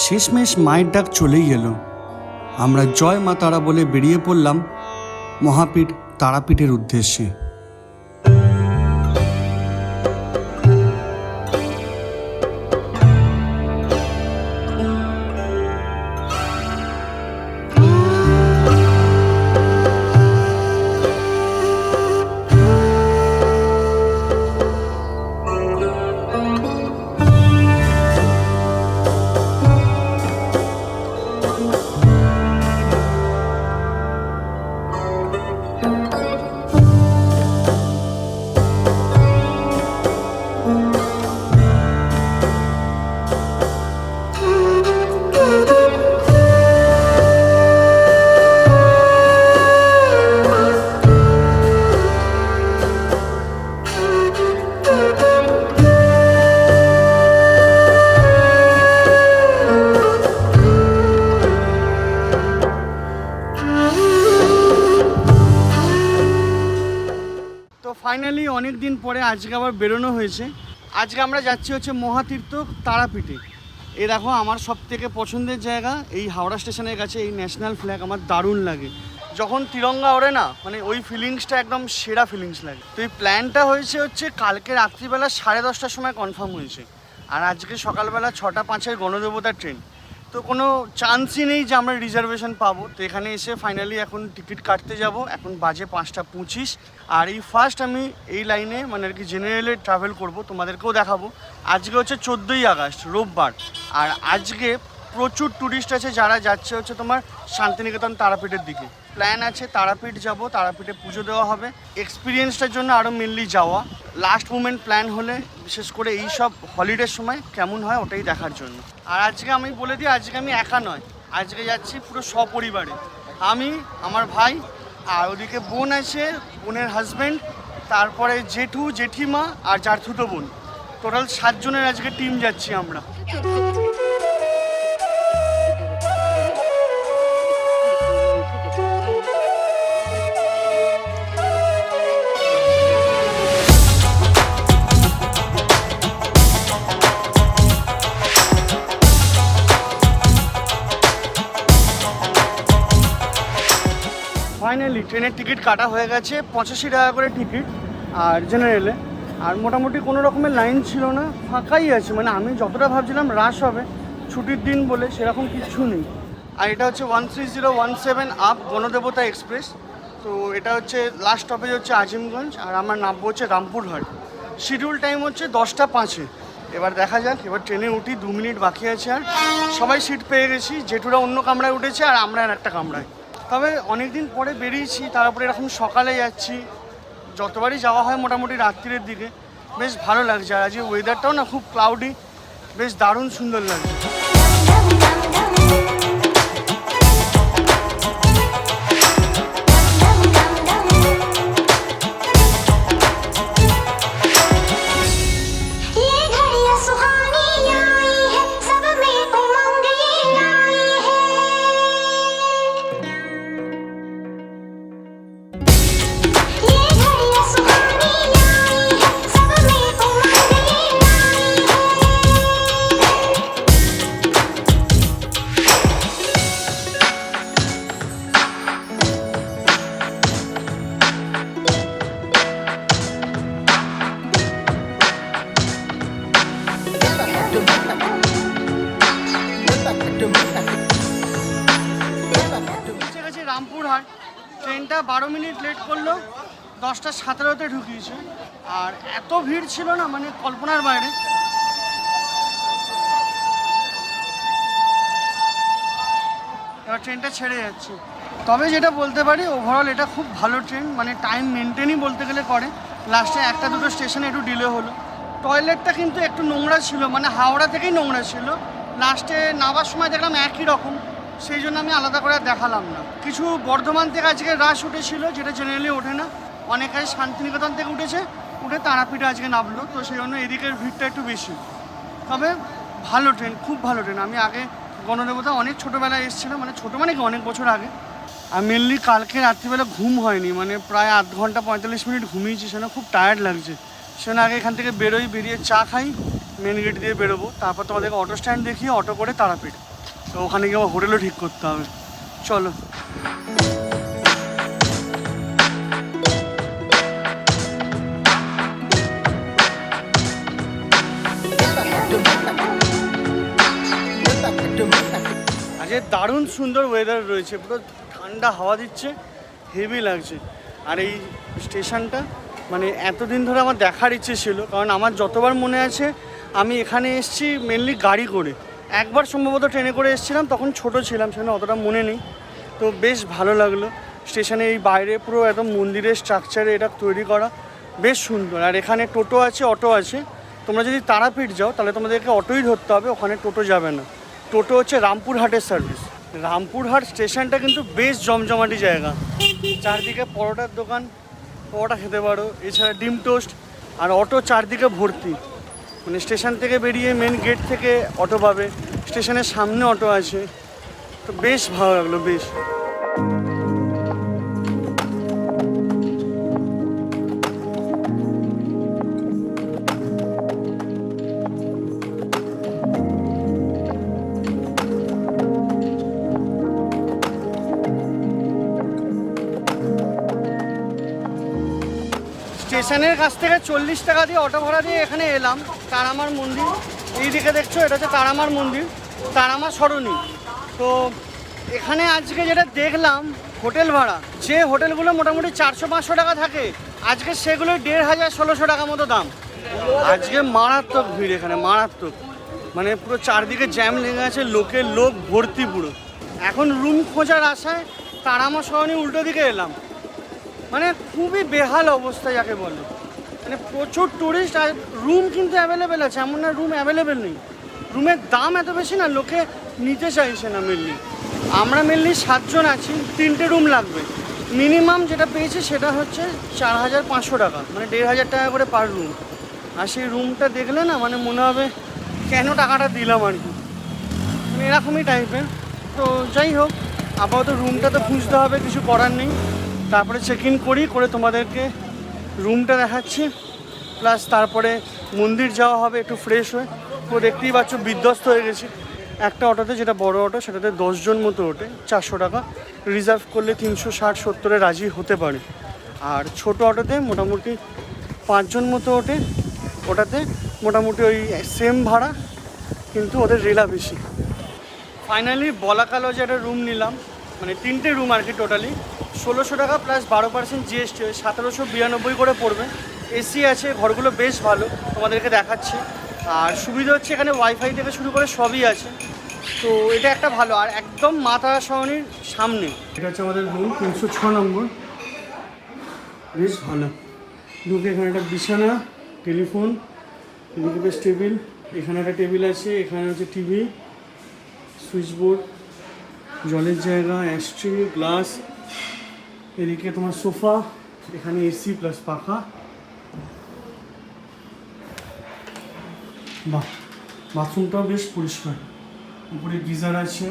শেষমেশ মায়ের ডাক চলেই এলো। আমরা জয় মা তারা বলে বেরিয়ে পড়লাম মহাপীঠ তারাপীঠের উদ্দেশ্যে। ফাইনালি অনেক দিন পরে আজকে আবার বেরোনো হয়েছে। আজকে আমরা যাচ্ছি হচ্ছে মহাতীর্থ তারাপীঠে। এই দেখো আমার সব থেকে পছন্দের জায়গা এই হাওড়া স্টেশনের কাছে এই ন্যাশনাল ফ্ল্যাগ আমার দারুণ লাগে। যখন তিরঙ্গা ওড়ে না, মানে ওই ফিলিংসটা একদম সেরা ফিলিংস লাগে। তো এই প্ল্যানটা হয়েছে হচ্ছে কালকে রাত্রিবেলা 10:30টার সময় কনফার্ম হয়েছে, আর আজকে সকালবেলা 6:05 গণদেবতার ট্রেন। তো কোনো চান্সই নেই যে আমরা রিজার্ভেশন পাবো। তো এখানে এসে ফাইনালি এখন টিকিট কাটতে যাব। এখন বাজে 5:25, আর এই ফার্স্ট আমি এই লাইনে মানে আর কি জেনারেলে ট্রাভেল করব, তোমাদেরকেও দেখাবো। আজকে হচ্ছে 14ই আগস্ট রোববার, আর আজকে প্রচুর ট্যুরিস্ট আছে যারা যাচ্ছে হচ্ছে তোমার শান্তিনিকেতন তারাপীঠের দিকে। প্ল্যান আছে তারাপীঠ যাব, তারাপীঠে পুজো দেওয়া হবে। এক্সপিরিয়েন্সটার জন্য আরও মেনলি যাওয়া, লাস্ট মুমেন্ট প্ল্যান হলে বিশেষ করে এই সব হলিডের সময় কেমন হয় ওটাই দেখার জন্য। আর আজকে আমি বলে দিই, আজকে আমি একা নয়, আজকে যাচ্ছি পুরো সপরিবারে। আমি, আমার ভাই, আর ওদিকে বোন আছে, বোনের হাজব্যান্ড, তারপরে জেঠু জেঠিমা আর জারথুতো বোন। টোটাল 7 জনের আজকে টিম যাচ্ছি আমরা। ফাইনালি ট্রেনের টিকিট কাটা হয়ে গেছে, 85 টাকা করে টিকিট আর জেনারেলে। আর মোটামুটি কোনো রকমের লাইন ছিল না, ফাঁকাই আছে। মানে আমি যতটা ভাবছিলাম রাশ হবে, ছুটির দিন বলে সেরকম কিচ্ছু নেই। আর এটা হচ্ছে 13017 আপ গণদেবতা এক্সপ্রেস। তো এটা হচ্ছে লাস্ট স্টপেজ হচ্ছে আজিমগঞ্জ, আর আমার নামবো হচ্ছে রামপুরহাট। শিডিউল টাইম হচ্ছে 10:05। এবার দেখা যাক, এবার ট্রেনে উঠি, 2 মিনিট বাকি আছে। আর সবাই সিট পেয়ে গেছি, জেঠুরা অন্য কামরায় উঠেছে আর আমরা আর একটা কামরায়। তবে অনেক দিন পরে বেরিয়েছি, তারপরে এরকম সকালে যাচ্ছি। যতবারই যাওয়া হয় মোটামুটি রাত্রির দিকে, বেশ ভালো লাগছে। আর আজকে ওয়েদারটাও না খুব ক্লাউডি, বেশ দারুণ সুন্দর লাগছে। রামপুরহাট ট্রেনটা 12 মিনিট লেট করলো, 10:17-তে ঢুকিয়েছে। আর এত ভিড় ছিল না, মানে কল্পনার বাইরে। এবার ট্রেনটা ছেড়ে যাচ্ছে। তবে যেটা বলতে পারি, ওভারঅল এটা খুব ভালো ট্রেন, মানে টাইম মেনটেনই বলতে গেলে করে। লাস্টে 1-2 স্টেশনে একটু ডিলে হলো। টয়লেটটা কিন্তু একটু নোংরা ছিল, মানে হাওড়া থেকেই নোংরা ছিল। লাস্টে নামার সময় দেখলাম একই রকম, সেই জন্য আমি আলাদা করে দেখালাম না। কিছু বর্ধমান থেকে আজকে রাশ উঠেছিল, যেটা জেনারেলি ওঠে না। অনেকে শান্তিনিকেতন থেকে উঠে তারাপীঠে আজকে নামলো, তো সেই জন্য এদিকের ভিড়টা একটু বেশি। তবে ভালো ট্রেন, খুব ভালো ট্রেন। আমি আগে গণদেবতা অনেক ছোটোবেলায় এসেছিলাম, মানে ছোটো মানে কি অনেক বছর আগে। আর মেনলি কালকে রাত্রিবেলা ঘুম হয়নি, মানে প্রায় 8 ঘন্টা 45 মিনিট ঘুমিয়েছি, সেজন্য খুব টায়ার্ড লাগছে। সেজন্য আগে এখান থেকে বেরিয়ে চা খাই, মেন গেট দিয়ে বেরোবো, তারপর তোমাদেরকে অটো স্ট্যান্ড দেখিয়ে অটো করে তারাপীঠ। তো ওখানে গিয়ে আমার হোটেলও ঠিক করতে হবে। চলো। আজকে দারুণ সুন্দর ওয়েদার রয়েছে, পুরো ঠান্ডা হাওয়া দিচ্ছে, হেভি লাগছে। আর এই স্টেশনটা মানে এতদিন ধরে আমার দেখার ইচ্ছে ছিল, কারণ আমার যতবার মনে আছে আমি এখানে এসেছি মেনলি গাড়ি করে। একবার সম্ভবত ট্রেনে করে এসেছিলাম, তখন ছোট ছিলাম, সেখানে অতটা মনে নেই। তো বেশ ভালো লাগলো। স্টেশনে এই বাইরে পুরো একদম মন্দিরের স্ট্রাকচারে এটা তৈরি করা, বেশ সুন্দর। আর এখানে টোটো আছে, অটো আছে। তোমরা যদি তারাপীঠ যাও তাহলে তোমাদেরকে অটোই ধরতে হবে, ওখানে টোটো যাবে না। টোটো হচ্ছে রামপুরহাটের সার্ভিস। রামপুরহাট স্টেশনটা কিন্তু বেশ জমজমাটি জায়গা, চারদিকে পরোটার দোকান, পরোটা খেতে পারো, এছাড়া ডিম টোস্ট, আর অটো চারদিকে ভর্তি। মানে স্টেশন থেকে বেরিয়ে মেন গেট থেকে অটো পাবে, স্টেশনের সামনে অটো আছে। তো বেশ ভালো লাগলো, বেশ। স্টেশনের কাছ থেকে 40 টাকা দিয়ে অটো ভাড়া দিয়ে এখানে এলাম। তারামার মন্দির এই দিকে দেখছো, এটা হচ্ছে তারামার মন্দির, তারামা সরণি। তো এখানে আজকে যেটা দেখলাম হোটেল ভাড়া, যে হোটেলগুলো মোটামুটি 400-500 টাকা থাকে, আজকে সেগুলোই 1500-1600 টাকা মতো দাম। আজকে মারাত্মক ভিড় এখানে, মারাত্মক। মানে পুরো চারদিকে জ্যাম লেগে আছে, লোক ভর্তি পুরো। এখন রুম খোঁজার আশায় তারামা সরণি উল্টো দিকে এলাম। মানে খুবই বেহাল অবস্থা যাকে বলে, মানে প্রচুর টুরিস্ট। আর রুম কিন্তু অ্যাভেলেবেল আছে, এমন না রুম অ্যাভেলেবেল নেই। রুমের দাম এত বেশি না, লোকে নিতে চাইছে না। আমরা মেনলি 7 জন আছি, 3টে রুম লাগবে। মিনিমাম যেটা পেয়েছি সেটা হচ্ছে 4500 টাকা, মানে 1500 টাকা করে পার রুম। আর সেই রুমটা দেখলে না মানে মনে হবে কেন টাকাটা দিলাম আর কি, মানে এরকমই টাইপের। তো যাই হোক, আপাতত রুমটা তো খুঁজতে হবে, কিছু করার নেই। তারপরে চেক ইন করে তোমাদেরকে রুমটা দেখাচ্ছি, প্লাস তারপরে মন্দির যাওয়া হবে একটু ফ্রেশ হয়ে। তো দেখতেই পাচ্ছ বিধ্বস্ত হয়ে গেছি। একটা অটোতে, যেটা বড় অটো, সেটাতে 10 জন মতো ওঠে, 400 টাকা। রিজার্ভ করলে 360-70-এ রাজি হতে পারে। আর ছোট অটোতে মোটামুটি 5 জন মতো ওঠে, ওটাতে মোটামুটি ওই সেম ভাড়া, কিন্তু ওদের রেলা বেশি। ফাইনালি বলাকালো যে একটা রুম নিলাম, মানে 3টে রুম আর কি, টোটালি 1600 টাকা প্লাস 12% জিএসটি, 1792 করে পড়বে। এসি আছে, ঘরগুলো বেশ ভালো, তোমাদেরকে দেখাচ্ছি। আর সুবিধা হচ্ছে এখানে ওয়াইফাই থেকে শুরু করে সবই আছে। তো এটা একটা ভালো। আর একদম মা তারা সরণির সামনে। এটা হচ্ছে আমাদের রুম 306 নম্বর, বেশ ভালো। ঢুকে এখানে একটা বিছানা, টেলিফোন, এদিকে বেশ টেবিল, এখানে একটা টেবিল আছে, এখানে হচ্ছে টিভি, সুইচবোর্ড, জলের জায়গা, অ্যাস্ট্রি, গ্লাস, এদিকে তোমার সোফা, এখানে এসি প্লাস পাখা। বাহ, বাথরুমটাও বেশ পরিষ্কার, উপরে গিজার আছে,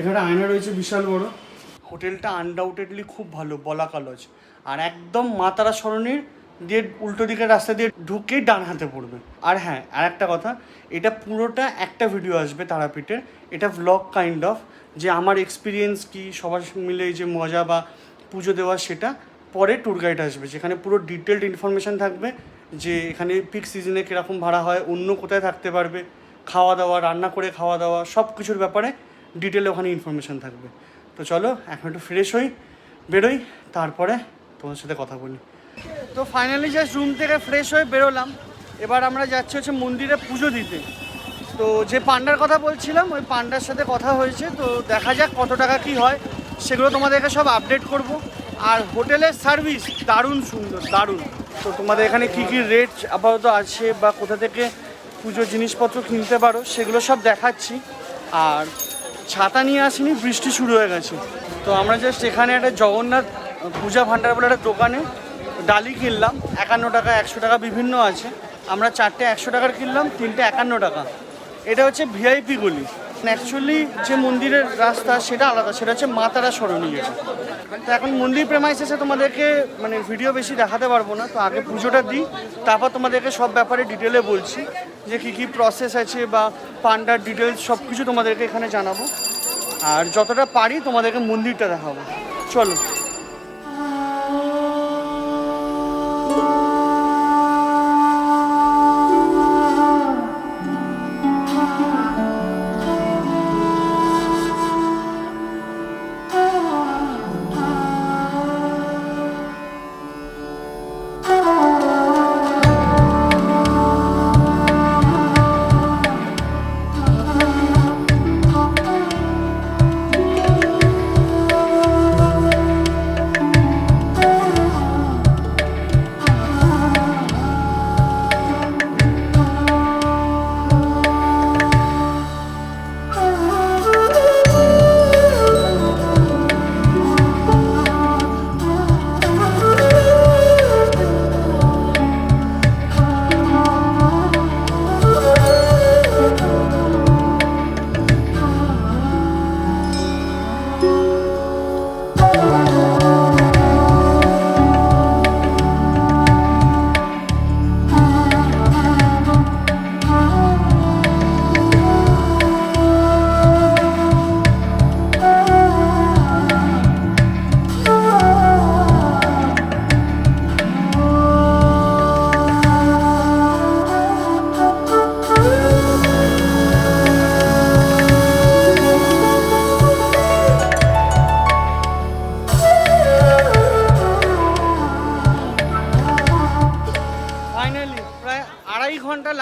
এখানে আয়না রয়েছে বিশাল বড়। হোটেলটা আনডাউটেডলি খুব ভালো, বলাকা লজ। আর একদম মা তারা সরণির দিয়ে উল্টো দিকের রাস্তা দিয়ে ঢুকেই ডান হাতে পড়বে। আর হ্যাঁ, আর একটা কথা, এটা পুরোটা একটা ভিডিও আসবে তারাপীঠের, এটা ভ্লগ কাইন্ড অফ, যে আমার এক্সপিরিয়েন্স কি, সবার মিলে যে মজা বা পুজো দেওয়া, সেটা পরে ট্যুর গাইড আসবে, যেখানে পুরো ডিটেলড ইনফরমেশান থাকবে, যে এখানে পিক সিজনে কীরকম ভাড়া হয়, অন্য কোথায় থাকতে পারবে, খাওয়া দাওয়া, রান্না করে খাওয়া দাওয়া, সব কিছুর ব্যাপারে ডিটেলে ওখানে ইনফরমেশান থাকবে। তো চলো এখন একটু ফ্রেশ হই, বেরোই, তারপরে তোমার সাথে কথা বলি। তো ফাইনালি জাস্ট রুম থেকে ফ্রেশ হয়ে বেরোলাম। এবার আমরা যাচ্ছি হচ্ছে মন্দিরে পুজো দিতে। তো যে পান্ডার কথা বলছিলাম, ওই পান্ডার সাথে কথা হয়েছে, তো দেখা যাক কত টাকা কি হয়, সেগুলো তোমাদেরকে সব আপডেট করব। আর হোটেলের সার্ভিস দারুণ সুন্দর, দারুণ। তো তোমাদের এখানে কী কী রেট আপাতত আছে বা কোথা থেকে পুজোর জিনিসপত্র কিনতে পারো, সেগুলো সব দেখাচ্ছি। আর ছাতা নিয়ে আসিনি, বৃষ্টি শুরু হয়ে গেছে। তো আমরা জাস্ট এখানে একটা জগন্নাথ পূজা ভাণ্ডার বলে একটা দোকানে ডালি কিনলাম, 51 টাকা, 100 টাকা বিভিন্ন আছে। আমরা 4টে 100 টাকার কিনলাম, 3টে 51 টাকা। এটা হচ্ছে ভিআইপি গলি, অ্যাকচুয়ালি যে মন্দিরের রাস্তা সেটা আলাদা, সেটা হচ্ছে মা তারা সরণী যেটা। তো এখন মন্দির প্রেমাইসেসে তোমাদেরকে মানে ভিডিও বেশি দেখাতে পারবো না, তো আগে পুজোটা দিই, তারপর তোমাদেরকে সব ব্যাপারে ডিটেলে বলছি যে কী কী প্রসেস আছে বা পান্ডার ডিটেলস সব কিছু তোমাদেরকে এখানে জানাবো। আর যতটা পারি তোমাদেরকে মন্দিরটা দেখাবো। চলো।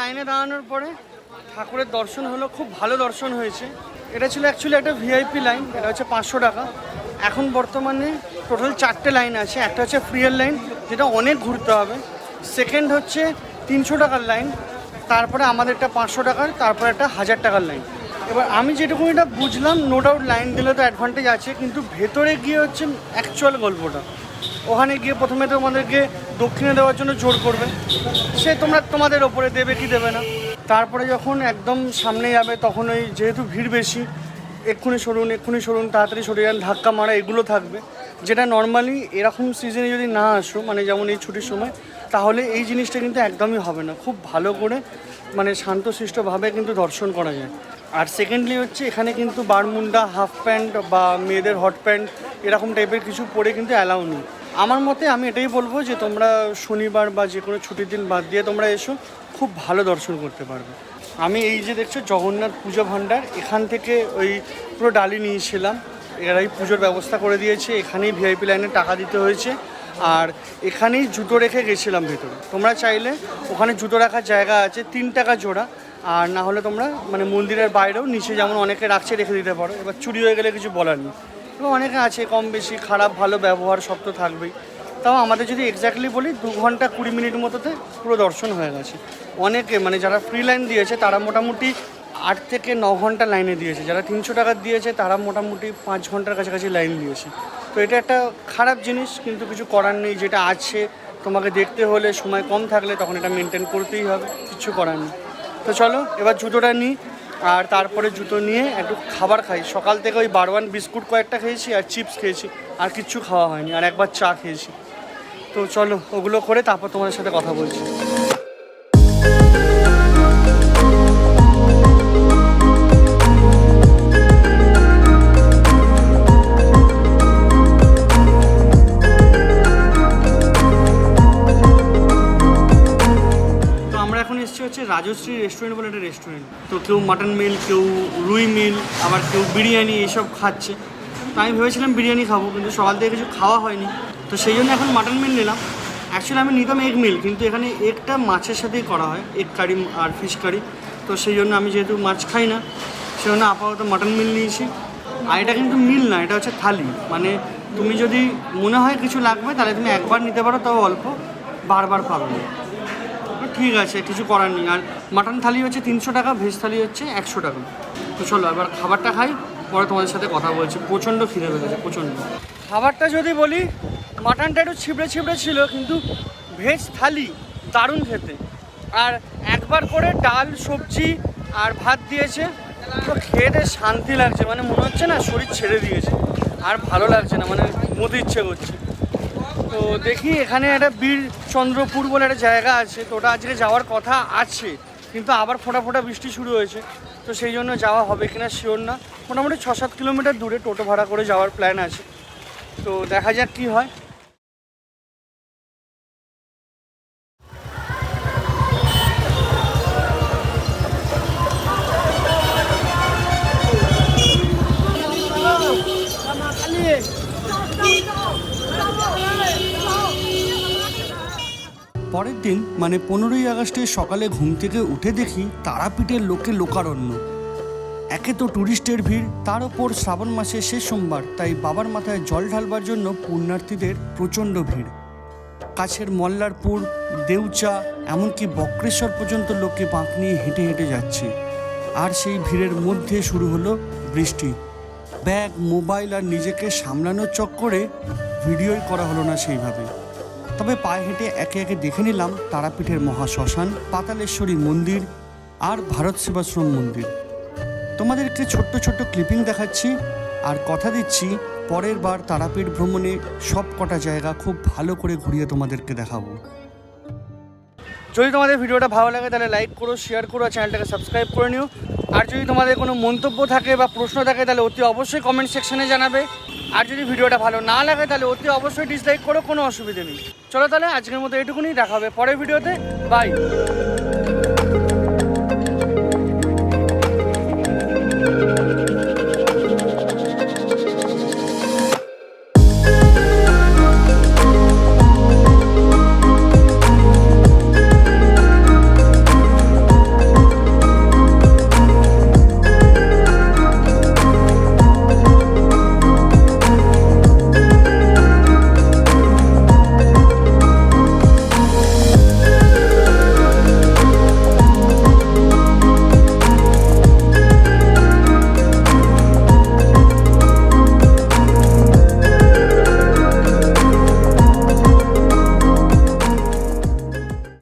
লাইনে দাঁড়ানোর পরে ঠাকুরের দর্শন হলো, খুব ভালো দর্শন হয়েছে। এটা ছিল অ্যাকচুয়ালি একটা ভিআইপি লাইন, এটা হচ্ছে 500 টাকা। এখন বর্তমানে টোটাল 4টে লাইন আছে। একটা হচ্ছে ফ্রিয়ের লাইন, যেটা অনেক ঘুরতে হবে। সেকেন্ড হচ্ছে 300 টাকার লাইন, তারপরে আমাদেরটা 500 টাকার, তারপরে একটা 1000 টাকার লাইন। এবার আমি যেটুকু এটা বুঝলাম, নো ডাউট লাইন দিলে তো অ্যাডভান্টেজ আছে, কিন্তু ভেতরে গিয়ে হচ্ছে অ্যাকচুয়াল গল্পটা। ওখানে গিয়ে প্রথমে তোমাদেরকে দক্ষিণে দেওয়ার জন্য জোর করবে, সে তোমাদের ওপরে দেবে কি দেবে না। তারপরে যখন একদম সামনে যাবে তখন ওই যেহেতু ভিড় বেশি, এক্ষুনি সরুন, তাড়াতাড়ি সরে যান, ধাক্কা মারা এগুলো থাকবে, যেটা নর্মালি এরকম সিজনে যদি না আসো, মানে যেমন এই ছুটির সময়, তাহলে এই জিনিসটা কিন্তু একদমই হবে না। খুব ভালো করে মানে শান্তশিষ্টভাবে কিন্তু দর্শন করা যায়। আর সেকেন্ডলি হচ্ছে এখানে কিন্তু বারমুন্ডা, হাফ প্যান্ট বা মেয়েদের হট প্যান্ট এরকম টাইপের কিছু পরে কিন্তু অ্যালাউ নেই। আমার মতে আমি এটাই বলবো যে তোমরা শনিবার বা যে কোনো ছুটির দিন বাদ দিয়ে তোমরা এসো, খুব ভালো দর্শন করতে পারবে। আমি এই যে দেখছো জগন্নাথ পুজো ভাণ্ডার, এখান থেকে ওই পুরো ডালি নিয়েছিলাম, এরাই পুজোর ব্যবস্থা করে দিয়েছে। এখানেই ভিআইপি লাইনে টাকা দিতে হয়েছে, আর এখানেই জুতো রেখে গেছিলাম ভেতরে। তোমরা চাইলে ওখানে জুতো রাখার জায়গা আছে, 3 টাকা জোড়া। আর না হলে তোমরা মানে মন্দিরের বাইরেও নিচে যেমন অনেকে রাখছে রেখে দিতে পারো। এবার চুরি হয়ে গেলে কিছু বলার নেই। এবং অনেকে আছে কম বেশি খারাপ ভালো ব্যবহার সব তো থাকবেই। তাও আমাদের যদি এক্স্যাক্টলি বলি 2 ঘন্টা 20 মিনিট মতোতে পুরো দর্শন হয়ে গেছে। অনেকে মানে যারা ফ্রি লাইন দিয়েছে তারা মোটামুটি 8 থেকে 9 ঘন্টা লাইনে দিয়েছে। যারা 300 টাকা দিয়েছে তারা মোটামুটি 5 ঘন্টার কাছাকাছি লাইন দিয়েছে। তো এটা একটা খারাপ জিনিস, কিন্তু কিছু করার নেই। যেটা আছে তোমাকে দেখতে হলে, সময় কম থাকলে তখন এটা মেনটেন করতেই হবে, কিছু করার নেই। তো চলো এবার জুতোটা নিই, আর তারপরে জুতো নিয়ে একটু খাবার খাই। সকাল থেকে ওই বারওয়ান বিস্কুট কয়েকটা খেয়েছি আর চিপস খেয়েছি, আর কিচ্ছু খাওয়া হয়নি, আর একবার চা খেয়েছি। তো চলো ওগুলো করে তারপর তোমাদের সাথে কথা বলছি। হচ্ছে রাজশ্রী রেস্টুরেন্ট বলে একটা রেস্টুরেন্ট। তো কেউ মাটন মিল, কেউ রুই মিল, আবার কেউ বিরিয়ানি এইসব খাচ্ছে। তো আমি ভেবেছিলাম বিরিয়ানি খাবো, কিন্তু সকাল থেকে কিছু খাওয়া হয়নি, তো সেই জন্য এখন মাটন মিল নিলাম। অ্যাকচুয়ালি আমি নিতাম এগ মিল, কিন্তু এখানে এগটা মাছের সাথেই করা হয়, এগ কারি আর ফিশ কারি। তো সেই জন্য আমি যেহেতু মাছ খাই না, সেই জন্য আপাতত মাটন মিল নিয়েছি। আর এটা কিন্তু মিল না, এটা হচ্ছে থালি। মানে তুমি যদি মনে হয় কিছু লাগবে তাহলে তুমি একবার নিতে পারো, তাও অল্প, বারবার পাবে না। ঠিক আছে, কিছু করার নেই। আর মাটন থালি হচ্ছে 300 টাকা, ভেজ থালি হচ্ছে 100 টাকা। তো চলো এবার খাবারটা খাই, পরে তোমাদের সাথে কথা বলছি। প্রচণ্ড খিদে পেয়েছে, প্রচণ্ড। খাবারটা যদি বলি, মাটনটা একটু ছিবড়ে ছিবড়ে ছিল, কিন্তু ভেজ থালি দারুণ খেতে। আর একবার করে ডাল, সবজি আর ভাত দিয়েছে, তো খেয়ে শান্তি লাগছে, মানে মনে হচ্ছে না শরীর ছেড়ে দিয়েছে, আর ভালো লাগছে না, মানে মতে ইচ্ছে করছে। তো দেখি এখানে একটা বীর চন্দ্রপুর বলে একটা জায়গা আছে, তো ওটা আজকে যাওয়ার কথা আছে, কিন্তু আবার ফোঁটা ফোঁটা বৃষ্টি শুরু হয়েছে, তো সেই জন্য যাওয়া হবে কিনা শিওর না। মোটামুটি 6-7 কিলোমিটার দূরে টোটো ভাড়া করে যাওয়ার প্ল্যান আছে, তো দেখা যাক কী হয়। পরের দিন মানে 15ই আগস্টে সকালে ঘুম থেকে উঠে দেখি তারাপীঠের লোকে লোকারণ্য। একে তো ট্যুরিস্টের ভিড়, তার ওপর শ্রাবণ মাসের শেষ সোমবার, তাই বাবার মাথায় জল ঢালবার জন্য পুণ্যার্থীদের প্রচণ্ড ভিড়। কাছের মল্লারপুর, দেউচা, এমনকি বক্রেশ্বর পর্যন্ত লোকে বাঁক নিয়ে হেঁটে হেঁটে যাচ্ছে। আর সেই ভিড়ের মধ্যে শুরু হলো বৃষ্টি। ব্যাগ, মোবাইল আর নিজেকে সামলানোর চক্করে ভিডিওই করা হলো না সেইভাবে। তবে পায়ে হেঁটে একে একে দেখে নিলাম তারাপীঠের মহাশ্মশান, পাতালেশ্বরী মন্দির আর ভারত সেবাশ্রম মন্দির। তোমাদেরকে ছোট্ট ছোট্ট ক্লিপিং দেখাচ্ছি, আর কথা দিচ্ছি পরের বার তারাপীঠ ভ্রমণে সব কটা জায়গা খুব ভালো করে ঘুরিয়ে তোমাদেরকে দেখাবো। যদি তোমাদের ভিডিওটা ভালো লাগে তাহলে লাইক করো, শেয়ার করো, আর চ্যানেলটাকে সাবস্ক্রাইব করে নিও। আর যদি তোমাদের কোনো মন্তব্য থাকে বা প্রশ্ন থাকে তাহলে অতি অবশ্যই কমেন্ট সেকশনে জানাবে। আর যদি ভিডিওটা ভালো না লাগে তাহলে অতি অবশ্যই ডিসলাইক করো, কোনো অসুবিধে নেই। চলো তাহলে আজকের মতো এটুকুনি, দেখা হবে পরের ভিডিওতে। বাই।